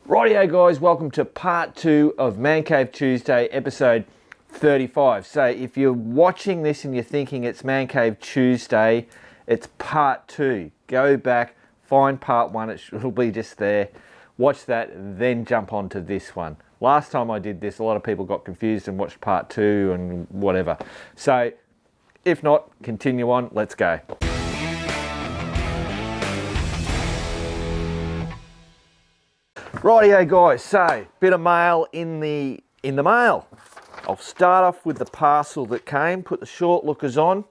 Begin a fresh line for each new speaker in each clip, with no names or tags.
Rightio guys, welcome to part 2 of Man Cave Tuesday, episode 35. So if you're watching this and you're thinking it's Man Cave Tuesday, it's part 2. Go back, find part 1, it'll be just there. Watch that, then jump onto this one. Last time I did this, a lot of people got confused and watched part 2 and whatever. So if not, continue on, let's go. Rightio guys, so bit of mail in the mail. I'll start off with the parcel that came, put the short lookers on.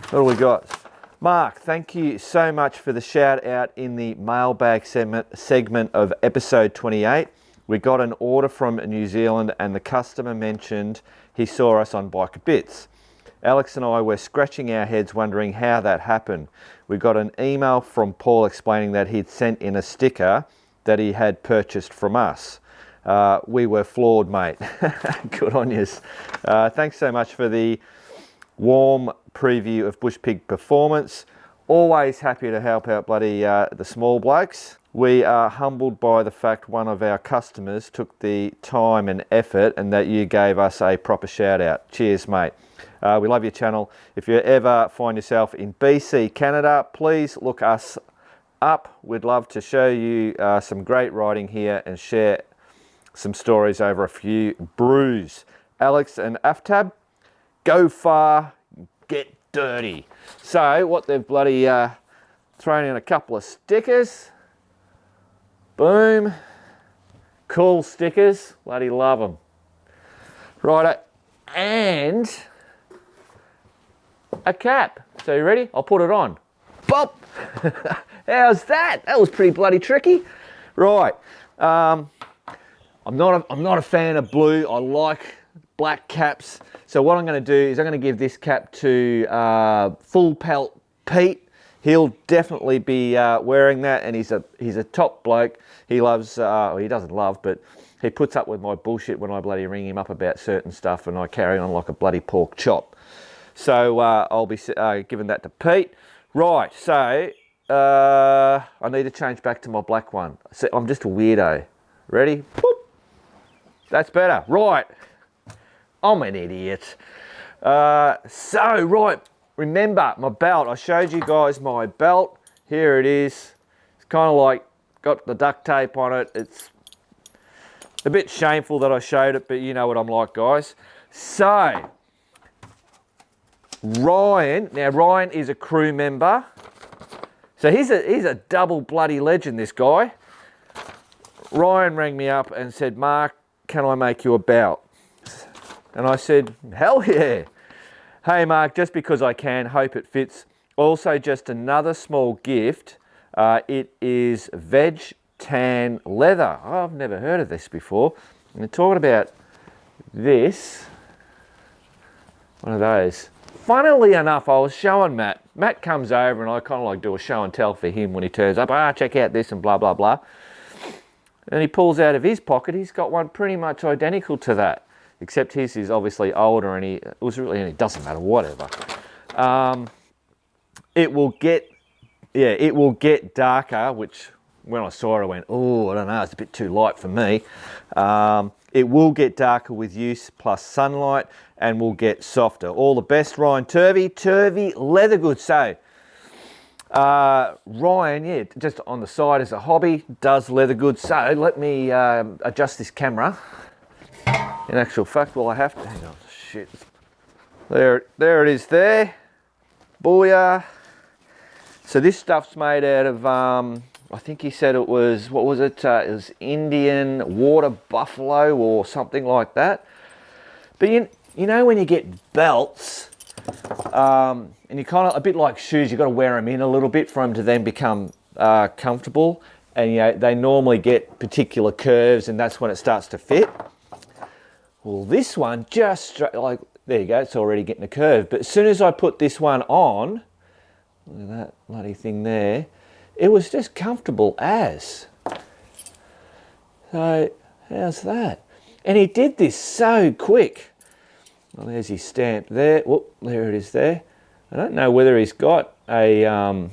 What do we got? Mark, thank you so much for the shout out in the mailbag segment of episode 28. We got an order from New Zealand and the customer mentioned he saw us on Biker Bits. Alex and I were scratching our heads wondering how that happened. We got an email from Paul explaining that he'd sent in a sticker that he had purchased from us. We were floored, mate. Good on yous. Thanks so much for the warm preview of Bushpig Performance. Always happy to help out bloody the small blokes. We are humbled by the fact one of our customers took the time and effort and that you gave us a proper shout out. Cheers, mate. We love your channel. If you ever find yourself in BC, Canada, please look us up. We'd love to show you some great riding here and share some stories over a few brews. Alex and Aftab, go far, get dirty. So what they've bloody thrown in a couple of stickers. Boom. Cool stickers. Bloody love them. Right, and a cap. So you ready? I'll put it on. Bop. How's that? That was pretty bloody tricky. Right. I'm not a fan of blue. I like black caps. So what I'm going to do is I'm going to give this cap to Full Pelt Pete. He'll definitely be wearing that, and he's a top bloke. He loves, he doesn't love, but he puts up with my bullshit when I bloody ring him up about certain stuff, and I carry on like a bloody pork chop. So I'll be giving that to Pete. Right, so I need to change back to my black one. So I'm just a weirdo. Ready? Boop. That's better. Right. I'm an idiot. Right. Remember my belt. I showed you guys my belt. Here it is. It's kind of like got the duct tape on it. It's a bit shameful that I showed it, but you know what I'm like, guys. So Ryan. Now Ryan is a crew member. So he's a double bloody legend, this guy. Ryan rang me up and said, Mark, can I make you a belt? And I said, hell yeah. Hey Mark, just because I can, hope it fits. Also just another small gift. It is veg tan leather. Oh, I've never heard of this before. And they're talking about this. One of those. Funnily enough, I was showing Matt. Matt comes over and I kind of like do a show and tell for him when he turns up. Check out this and blah, blah, blah. And he pulls out of his pocket, he's got one pretty much identical to that. Except his is obviously older and it doesn't matter, whatever. It will get darker, which when I saw it, I went, oh, I don't know, it's a bit too light for me. It will get darker with use plus sunlight and will get softer. All the best, Ryan Turvey leather goods. So, Ryan, yeah, just on the side as a hobby, does leather goods. So let me adjust this camera. In actual fact, well, I have to, hang on, shit. There it is there. Booyah. So this stuff's made out of, I think he said it was, what was it? It was Indian water buffalo or something like that. But you know when you get belts, and you kind of, a bit like shoes, you've got to wear them in a little bit for them to then become comfortable. And you know, they normally get particular curves and that's when it starts to fit. Well, this one just, like, there you go, it's already getting a curve. But as soon as I put this one on, look at that bloody thing there, it was just comfortable as. So, how's that? And he did this so quick. Well, there's his stamp there. Whoop, there it is there. I don't know whether he's got a,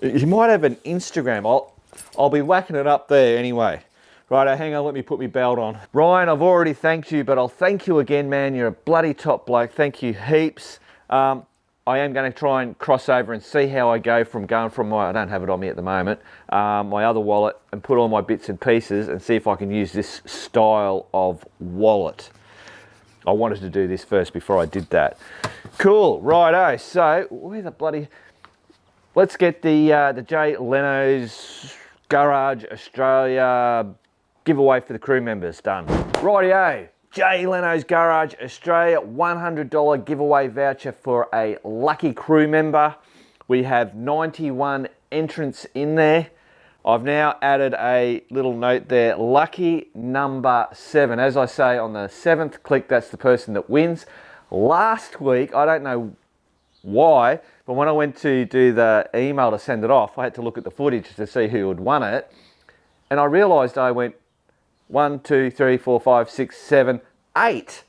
he might have an Instagram. I'll be whacking it up there anyway. Righto, hang on, let me put my belt on. Ryan, I've already thanked you, but I'll thank you again, man. You're a bloody top bloke. Thank you heaps. I am going to try and cross over and see how I go from going from my, I don't have it on me at the moment, my other wallet, and put all my bits and pieces and see if I can use this style of wallet. I wanted to do this first before I did that. Cool, righto. So, where the bloody... Let's get the Jay Leno's Garage Australia giveaway for the crew members done. Rightio, Jay Leno's Garage Australia $100 giveaway voucher for a lucky crew member. We have 91 entrants in there. I've now added a little note there, lucky number 7. As I say, on the 7th click, that's the person that wins. Last week, I don't know why, but when I went to do the email to send it off, I had to look at the footage to see who had won it. And I realised I went 1, 2, 3, 4, 5, 6, 7, 8,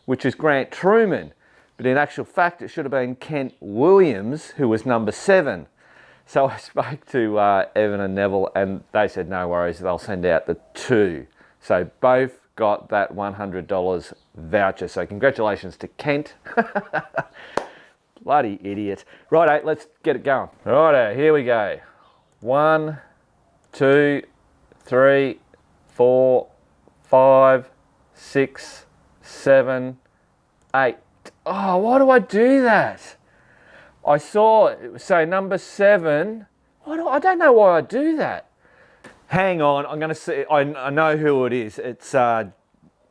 which is Grant Truman. But in actual fact, it should have been Kent Williams, who was number 7. So I spoke to Evan and Neville, and they said no worries, they'll send out the 2. So both got that $100 voucher. So congratulations to Kent. Bloody idiot. Righto, let's get it going. Righto, here we go. 1, 2, 3, 4, 5, 6, 7, 8. Oh, why do I do that? I saw it say number 7. I don't know why I do that. Hang on, I'm going to see. I know who it is. It's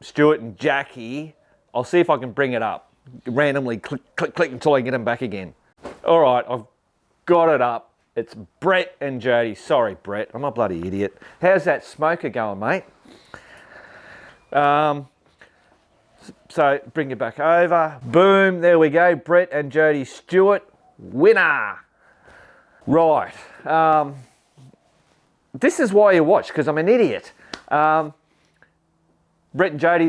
Stuart and Jackie. I'll see if I can bring it up. Randomly click, click, click until I get them back again. All right, I've got it up. It's Brett and Jody. Sorry, Brett. I'm a bloody idiot. How's that smoker going, mate? So bring it back over. Boom, there we go. Brett and Jody Stewart, winner. Right. This is why you watch, because I'm an idiot. Brett and Jody,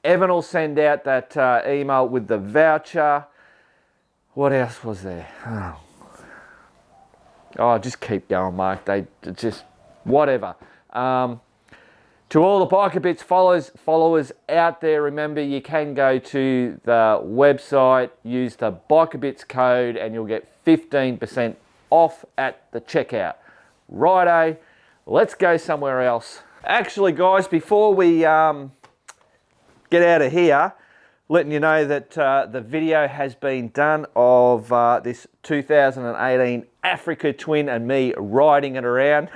Evan will send out that email with the voucher. What else was there? Oh, just keep going, Mark. They just, whatever. To all the Biker Bits followers out there, remember you can go to the website, use the Biker Bits code, and you'll get 15% off at the checkout. Righto, let's go somewhere else. Actually, guys, before we get out of here, letting you know that the video has been done of this 2018 Africa Twin and me riding it around.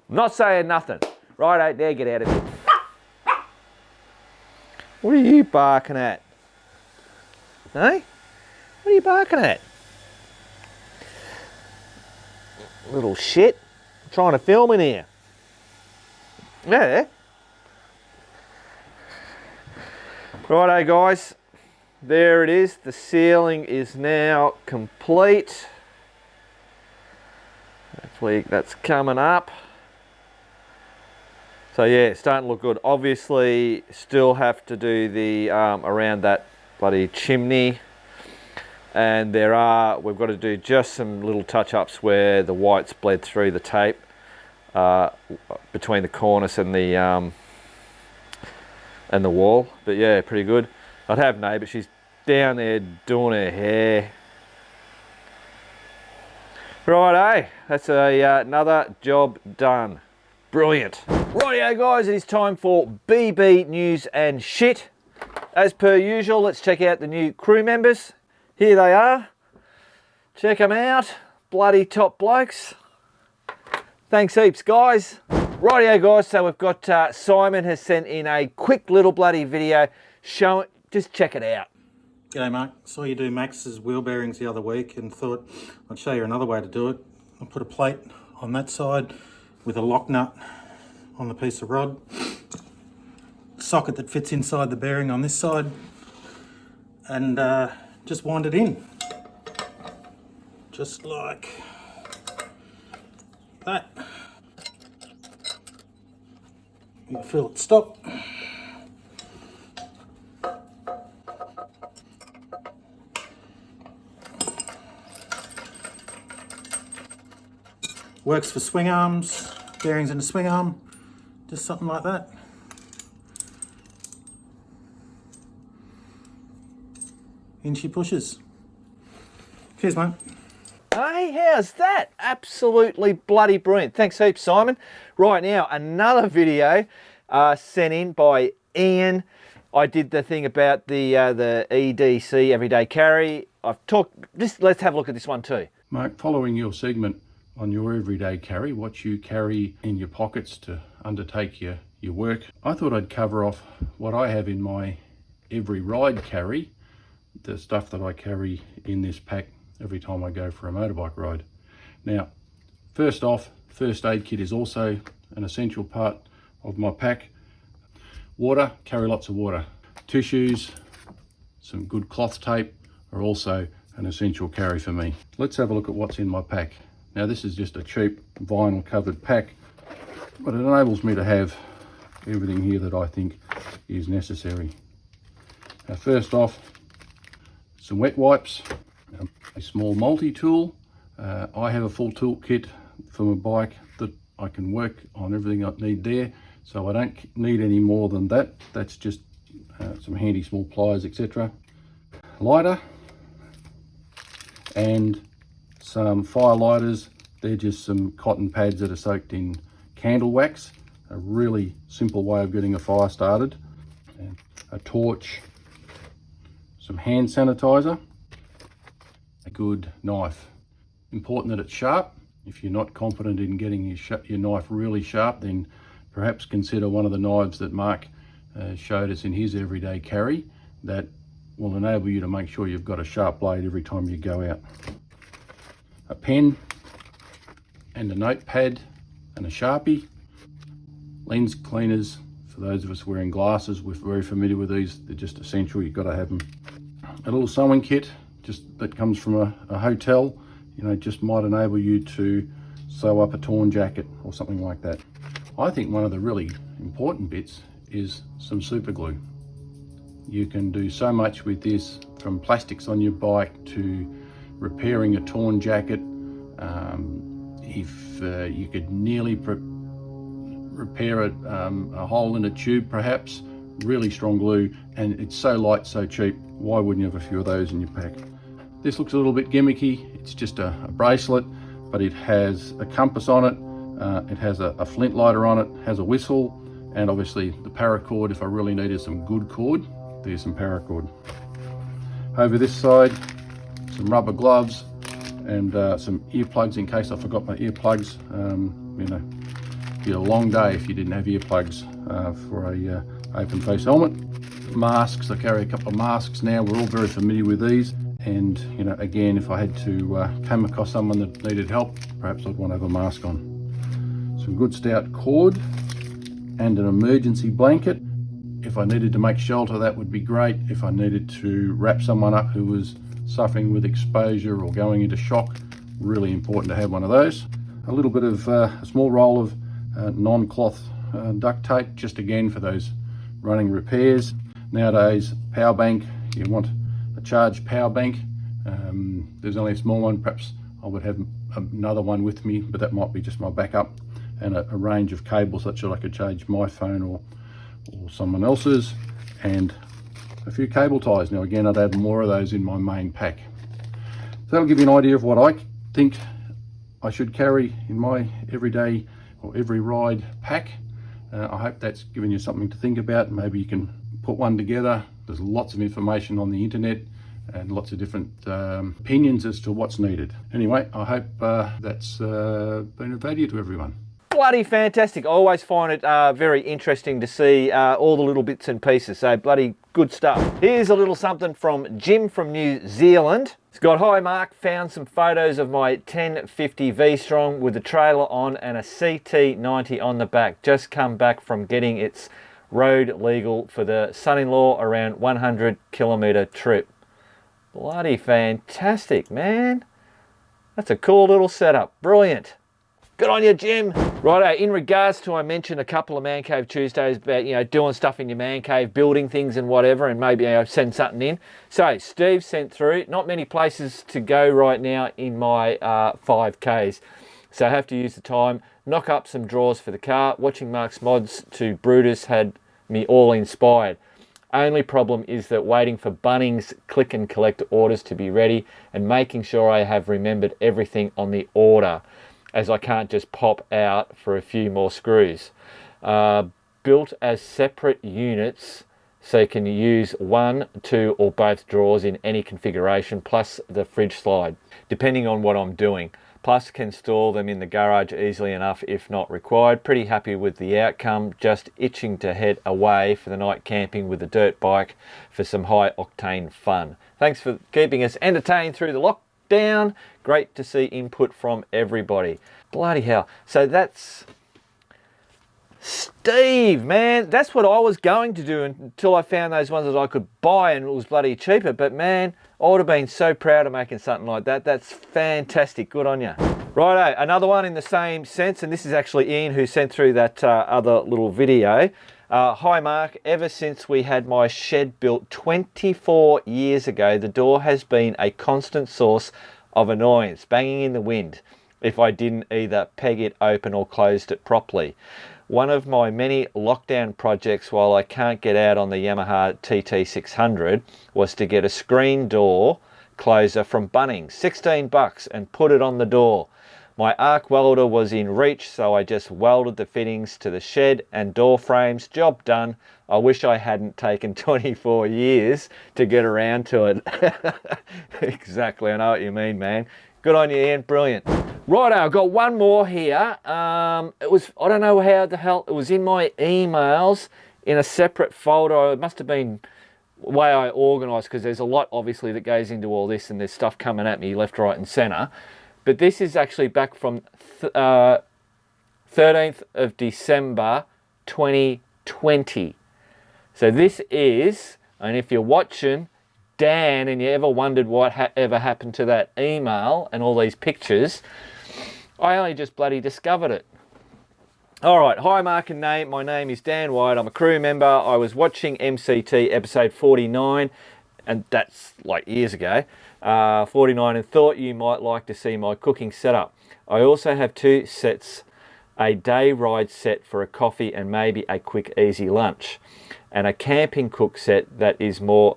Not saying nothing. Righto, now get out of here. What are you barking at? Hey? What are you barking at? Little shit. I'm trying to film in here. Yeah. Righto, guys. There it is. The ceiling is now complete. Hopefully that's coming up. So yeah, it's starting to look good. Obviously, still have to do the around that bloody chimney, and we've got to do just some little touch-ups where the white's bled through the tape between the cornice and the wall. But yeah, pretty good. I'd have neighbour. She's down there doing her hair. Right, that's another job done. Brilliant. Rightio, guys, it is time for BB News and Shit. As per usual, let's check out the new crew members. Here they are. Check them out. Bloody top blokes. Thanks heaps, guys. Rightio, guys, so we've got Simon has sent in a quick little bloody video showing, just check it out.
G'day, Mark. Saw you do Max's wheel bearings the other week and thought I'd show you another way to do it. I'll put a plate on that side with a lock nut on the piece of rod, socket that fits inside the bearing on this side, and just wind it in, just like that. You feel it stop. works for swing arms, bearings in the swing arm, just something like that. In she pushes. Cheers, mate.
Hey, how's that? Absolutely bloody brilliant. Thanks heaps, Simon. Right now, another video sent in by Ian. I did the thing about the EDC, everyday carry. I've talked, let's have a look at this one too.
Mark, following your segment on your everyday carry, what you carry in your pockets to undertake your work, I thought I'd cover off what I have in my every ride carry, the stuff that I carry in this pack every time I go for a motorbike ride. Now, first off, first aid kit is also an essential part of my pack. Water, carry lots of water. Tissues, some good cloth tape are also an essential carry for me. Let's have a look at what's in my pack. Now this is just a cheap vinyl covered pack, but it enables me to have everything here that I think is necessary. Now first off, some wet wipes, a small multi-tool. I have a full toolkit for my bike that I can work on everything I need there, so I don't need any more than that. That's just some handy small pliers, etc. Lighter and some fire lighters. They're just some cotton pads that are soaked in candle wax. A really simple way of getting a fire started. And a torch, some hand sanitizer, a good knife. Important that it's sharp. If you're not confident in getting your knife really sharp, then perhaps consider one of the knives that Mark showed us in his everyday carry that will enable you to make sure you've got a sharp blade every time you go out. A pen and a notepad and a Sharpie. Lens cleaners, for those of us wearing glasses, we're very familiar with these. They're just essential, you've got to have them. A little sewing kit, just that comes from a hotel, you know, just might enable you to sew up a torn jacket or something like that. I think one of the really important bits is some super glue. You can do so much with this, from plastics on your bike to repairing a torn jacket. If you could nearly repair a hole in a tube perhaps, really strong glue, and it's so light, so cheap. Why wouldn't you have a few of those in your pack? This looks a little bit gimmicky. It's just a bracelet, but it has a compass on it. It has a flint lighter on it, has a whistle, and obviously the paracord if I really needed some good cord. There's some paracord. Over this side, some rubber gloves and some earplugs in case I forgot my earplugs. You know, it'd be a long day if you didn't have earplugs for a open face helmet. Masks, I carry a couple of masks now. We're all very familiar with these. And you know, again, if I had to come across someone that needed help, perhaps I'd want to have a mask on. Some good stout cord and an emergency blanket. If I needed to make shelter, that would be great. If I needed to wrap someone up who was suffering with exposure or going into shock, really important to have one of those. A little bit of a small roll of non-cloth duct tape, just again for those running repairs. Nowadays, power bank, you want a charged power bank. There's only a small one, perhaps I would have another one with me, but that might be just my backup, and a range of cables such that I could charge my phone or someone else's, and a few cable ties. Now again, I'd have more of those in my main pack. So that'll give you an idea of what I think I should carry in my everyday or every ride pack. I hope that's given you something to think about. Maybe you can put one together. There's lots of information on the internet and lots of different opinions as to what's needed. Anyway, I hope that's been of value to everyone.
Bloody fantastic. I always find it very interesting to see all the little bits and pieces. So bloody good stuff. Here's a little something from Jim from New Zealand. It's got, "Hi Mark, found some photos of my 1050 V-Strong with the trailer on and a CT90 on the back. Just come back from getting its road legal for the son-in-law around 100 kilometre trip." Bloody fantastic, man. That's a cool little setup. Brilliant. Good on you, Jim. Righto, in regards to, I mentioned a couple of Man Cave Tuesdays about, you know, doing stuff in your man cave, building things and whatever, and maybe send something in. So Steve sent through, not many places to go right now in my 5Ks. So I have to use the time, knock up some drawers for the car. Watching Mark's mods to Brutus had me all inspired. Only problem is that waiting for Bunnings click and collect orders to be ready and making sure I have remembered everything on the order, as I can't just pop out for a few more screws. Built as separate units, so you can use 1, 2 or both drawers in any configuration, plus the fridge slide, depending on what I'm doing. Plus can store them in the garage easily enough if not required. Pretty happy with the outcome, just itching to head away for the night camping with a dirt bike for some high octane fun. Thanks for keeping us entertained through the lockdown. Great to see input from everybody. Bloody hell. So that's Steve, man, that's what I was going to do until I found those ones that I could buy and it was bloody cheaper. But man, I would have been so proud of making something like that. That's fantastic. Good on you. Righto, another one in the same sense, and this is actually Ian who sent through that other little video. Hi Mark, ever since we had my shed built 24 years ago, the door has been a constant source of annoyance, banging in the wind if I didn't either peg it open or closed it properly. One of my many lockdown projects while I can't get out on the Yamaha TT600 was to get a screen door closer from Bunnings, 16 bucks, and put it on the door. My arc welder was in reach, so I just welded the fittings to the shed and door frames. Job done. I wish I hadn't taken 24 years to get around to it. Exactly, I know what you mean, man. Good on you, Ian. Brilliant. Righto, I've got one more here. It was, I don't know how the hell, it was in my emails in a separate folder. It must have been the way I organised, because there's a lot obviously that goes into all this and there's stuff coming at me left, right and centre. But this is actually back from 13th of December 2020. So this is, and if you're watching, Dan, and you ever wondered what ever happened to that email and all these pictures, I only just bloody discovered it. All right, hi Mark and Nate, my name is Dan White, I'm a crew member. I was watching MCT episode 49, and that's like years ago, 49, and thought you might like to see my cooking setup. I also have 2 sets, a day ride set for a coffee and maybe a quick easy lunch, and a camping cook set that is more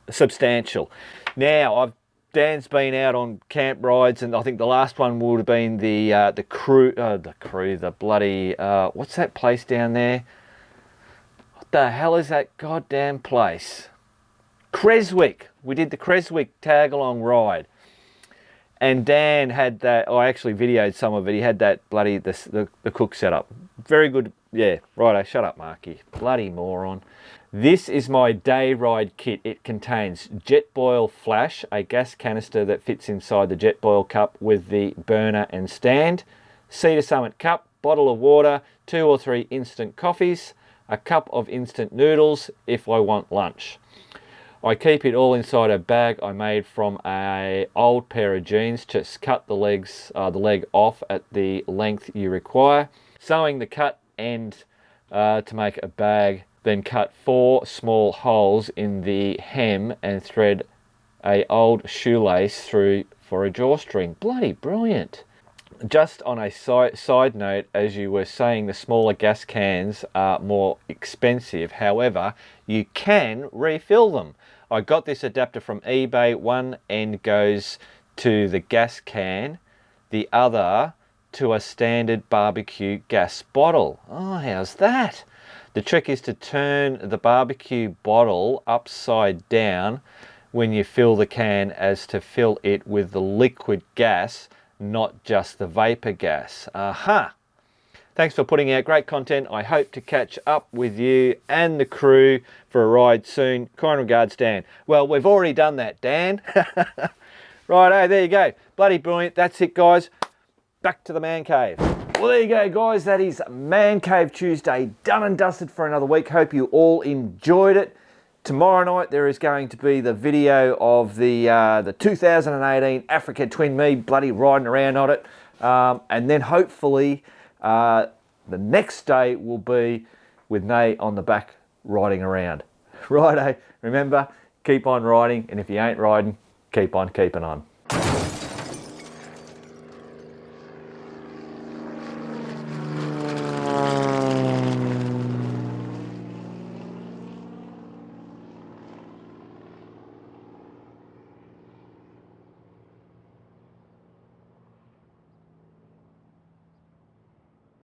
substantial. Now, Dan's been out on camp rides, and I think the last one would have been the bloody, what's that place down there? What the hell is that goddamn place? Creswick. We did the Creswick tag-along ride. And Dan had that, I actually videoed some of it, he had that bloody, the cook setup. Very good, yeah, righto, shut up Marky, bloody moron. This is my day ride kit. It contains Jetboil flash, a gas canister that fits inside the Jetboil cup with the burner and stand, Cedar Summit cup, bottle of water, 2 or 3 instant coffees, a cup of instant noodles if I want lunch. I keep it all inside a bag I made from an old pair of jeans. Just cut the leg off at the length you require, sewing the cut end to make a bag. Then cut 4 small holes in the hem and thread a old shoelace through for a drawstring. Bloody brilliant. Just on a side note, as you were saying, the smaller gas cans are more expensive. However, you can refill them. I got this adapter from eBay. One end goes to the gas can, the other to a standard barbecue gas bottle. Oh, how's that? The trick is to turn the barbecue bottle upside down when you fill the can as to fill it with the liquid gas, not just the vapor gas. Aha! Thanks for putting out great content. I hope to catch up with you and the crew for a ride soon. Kind regards, Dan. Well, we've already done that, Dan. Righto, there you go. Bloody brilliant. That's it, guys. Back to the man cave. Well, there you go, guys. That is Man Cave Tuesday done and dusted for another week. Hope you all enjoyed it. Tomorrow night there is going to be the video of the 2018 Africa Twin Me, bloody riding around on it. And then hopefully the next day will be with Nate on the back riding around. Righto, remember, keep on riding, and if you ain't riding, keep on keeping on.